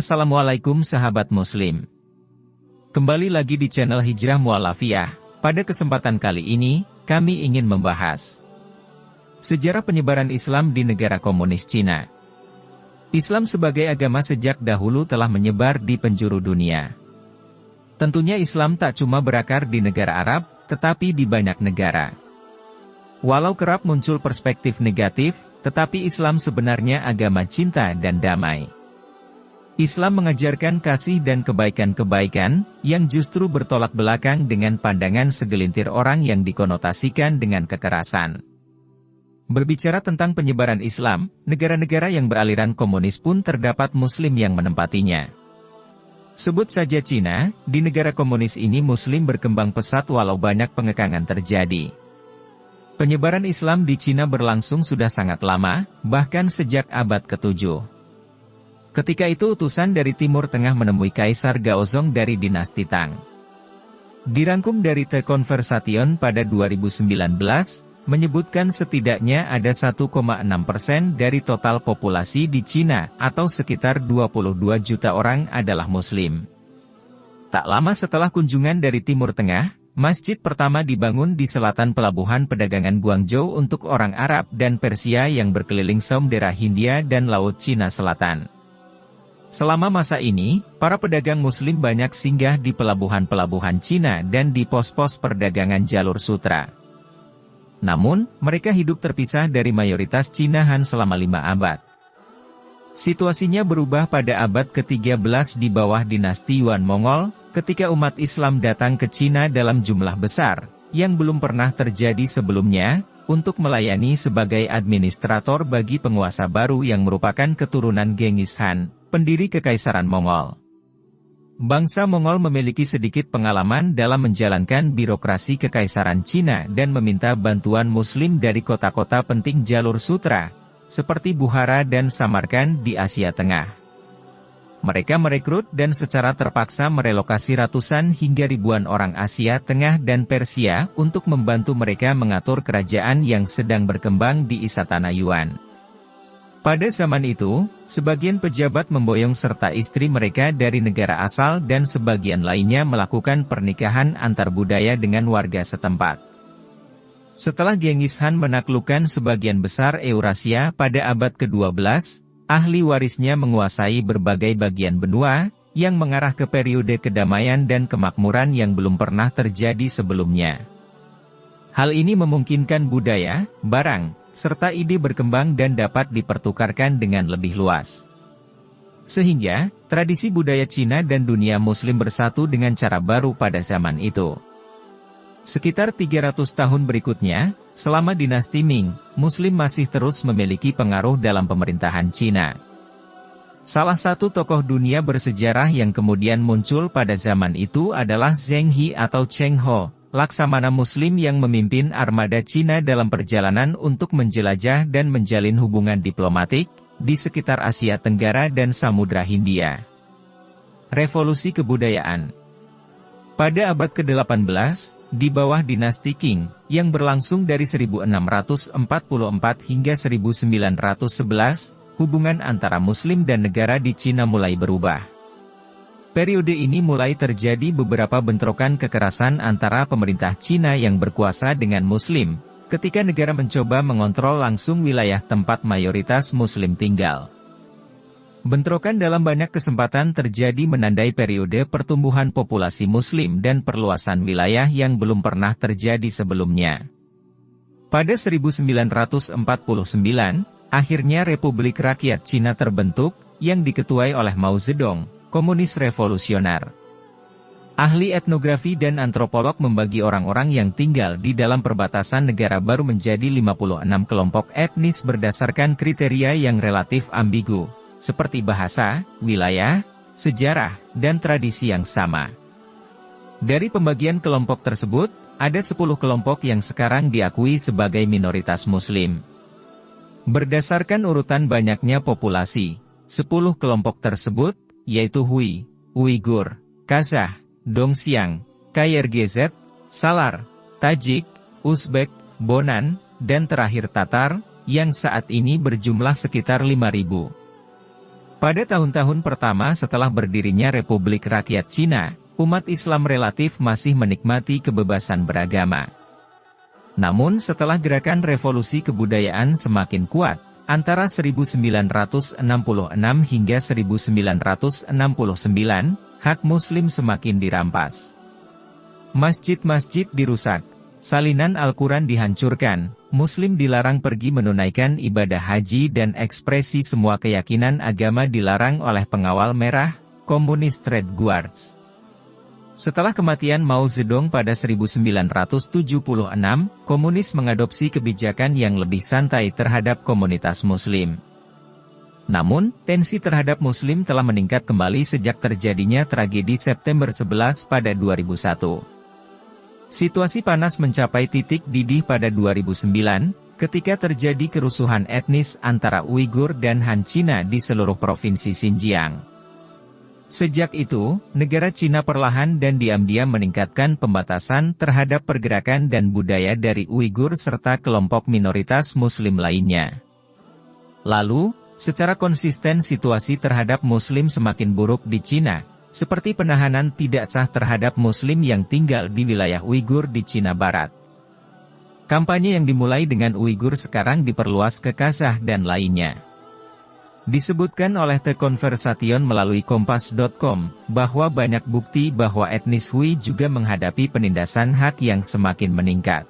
Assalamualaikum sahabat muslim. Kembali lagi di channel Hijrah Mu'alafiyah. Pada kesempatan kali ini, kami ingin membahas sejarah penyebaran Islam di negara komunis Cina. Islam sebagai agama sejak dahulu telah menyebar di penjuru dunia. Tentunya Islam tak cuma berakar di negara Arab, tetapi di banyak negara. Walau kerap muncul perspektif negatif, tetapi Islam sebenarnya agama cinta dan damai. Islam mengajarkan kasih dan kebaikan-kebaikan, yang justru bertolak belakang dengan pandangan segelintir orang yang dikonotasikan dengan kekerasan. Berbicara tentang penyebaran Islam, negara-negara yang beraliran komunis pun terdapat Muslim yang menempatinya. Sebut saja Cina, di negara komunis ini Muslim berkembang pesat walau banyak pengekangan terjadi. Penyebaran Islam di Cina berlangsung sudah sangat lama, bahkan sejak abad ke-7. Ketika itu utusan dari Timur Tengah menemui Kaisar Gaozong dari dinasti Tang. Dirangkum dari The Conversation pada 2019, menyebutkan setidaknya ada 1,6% dari total populasi di Cina, atau sekitar 22 juta orang adalah Muslim. Tak lama setelah kunjungan dari Timur Tengah, masjid pertama dibangun di selatan pelabuhan perdagangan Guangzhou untuk orang Arab dan Persia yang berkeliling Samudera Hindia dan Laut Cina Selatan. Selama masa ini, para pedagang Muslim banyak singgah di pelabuhan-pelabuhan Cina dan di pos-pos perdagangan jalur sutra. Namun, mereka hidup terpisah dari mayoritas Cina Han selama 5 abad. Situasinya berubah pada abad ke-13 di bawah dinasti Yuan Mongol, ketika umat Islam datang ke Cina dalam jumlah besar, yang belum pernah terjadi sebelumnya, untuk melayani sebagai administrator bagi penguasa baru yang merupakan keturunan Genghis Khan, pendiri Kekaisaran Mongol. Bangsa Mongol memiliki sedikit pengalaman dalam menjalankan birokrasi Kekaisaran Cina dan meminta bantuan Muslim dari kota-kota penting jalur sutra, seperti Bukhara dan Samarkand di Asia Tengah. Mereka merekrut dan secara terpaksa merelokasi ratusan hingga ribuan orang Asia Tengah dan Persia untuk membantu mereka mengatur kerajaan yang sedang berkembang di Istana Yuan. Pada zaman itu, sebagian pejabat memboyong serta istri mereka dari negara asal dan sebagian lainnya melakukan pernikahan antar budaya dengan warga setempat. Setelah Genghis Khan menaklukkan sebagian besar Eurasia pada abad ke-12, ahli warisnya menguasai berbagai bagian benua, yang mengarah ke periode kedamaian dan kemakmuran yang belum pernah terjadi sebelumnya. Hal ini memungkinkan budaya, barang, serta ide berkembang dan dapat dipertukarkan dengan lebih luas. Sehingga, tradisi budaya Cina dan dunia Muslim bersatu dengan cara baru pada zaman itu. Sekitar 300 tahun berikutnya, selama dinasti Ming, Muslim masih terus memiliki pengaruh dalam pemerintahan Cina. Salah satu tokoh dunia bersejarah yang kemudian muncul pada zaman itu adalah Zheng He atau Cheng Ho, laksamana Muslim yang memimpin armada Cina dalam perjalanan untuk menjelajah dan menjalin hubungan diplomatik di sekitar Asia Tenggara dan Samudra Hindia. Revolusi Kebudayaan. Pada abad ke-18, di bawah dinasti Qing, yang berlangsung dari 1644 hingga 1911, hubungan antara Muslim dan negara di Cina mulai berubah. Periode ini mulai terjadi beberapa bentrokan kekerasan antara pemerintah Cina yang berkuasa dengan Muslim, ketika negara mencoba mengontrol langsung wilayah tempat mayoritas Muslim tinggal. Bentrokan dalam banyak kesempatan terjadi menandai periode pertumbuhan populasi Muslim dan perluasan wilayah yang belum pernah terjadi sebelumnya. Pada 1949, akhirnya Republik Rakyat Cina terbentuk, yang diketuai oleh Mao Zedong, komunis revolusioner. Ahli etnografi dan antropolog membagi orang-orang yang tinggal di dalam perbatasan negara baru menjadi 56 kelompok etnis berdasarkan kriteria yang relatif ambigu, seperti bahasa, wilayah, sejarah, dan tradisi yang sama. Dari pembagian kelompok tersebut, ada 10 kelompok yang sekarang diakui sebagai minoritas Muslim. Berdasarkan urutan banyaknya populasi, 10 kelompok tersebut, yaitu Hui, Uighur, Kazakh, Dongxiang, KYRGZ, Salar, Tajik, Uzbek, Bonan, dan terakhir Tatar, yang saat ini berjumlah sekitar 5.000. Pada tahun-tahun pertama setelah berdirinya Republik Rakyat Cina, umat Islam relatif masih menikmati kebebasan beragama. Namun setelah gerakan revolusi kebudayaan semakin kuat, antara 1966 hingga 1969, hak Muslim semakin dirampas. Masjid-masjid dirusak, salinan Al-Quran dihancurkan, Muslim dilarang pergi menunaikan ibadah haji dan ekspresi semua keyakinan agama dilarang oleh pengawal merah, komunis Trade Guards. Setelah kematian Mao Zedong pada 1976, komunis mengadopsi kebijakan yang lebih santai terhadap komunitas Muslim. Namun, tensi terhadap Muslim telah meningkat kembali sejak terjadinya tragedi September 11 pada 2001. Situasi panas mencapai titik didih pada 2009, ketika terjadi kerusuhan etnis antara Uighur dan Han Cina di seluruh provinsi Xinjiang. Sejak itu, negara Cina perlahan dan diam-diam meningkatkan pembatasan terhadap pergerakan dan budaya dari Uighur serta kelompok minoritas Muslim lainnya. Lalu, secara konsisten situasi terhadap Muslim semakin buruk di Cina, seperti penahanan tidak sah terhadap Muslim yang tinggal di wilayah Uighur di Cina Barat. Kampanye yang dimulai dengan Uighur sekarang diperluas ke Kazakh dan lainnya. Disebutkan oleh The Conversation melalui Kompas.com, bahwa banyak bukti bahwa etnis Hui juga menghadapi penindasan hak yang semakin meningkat.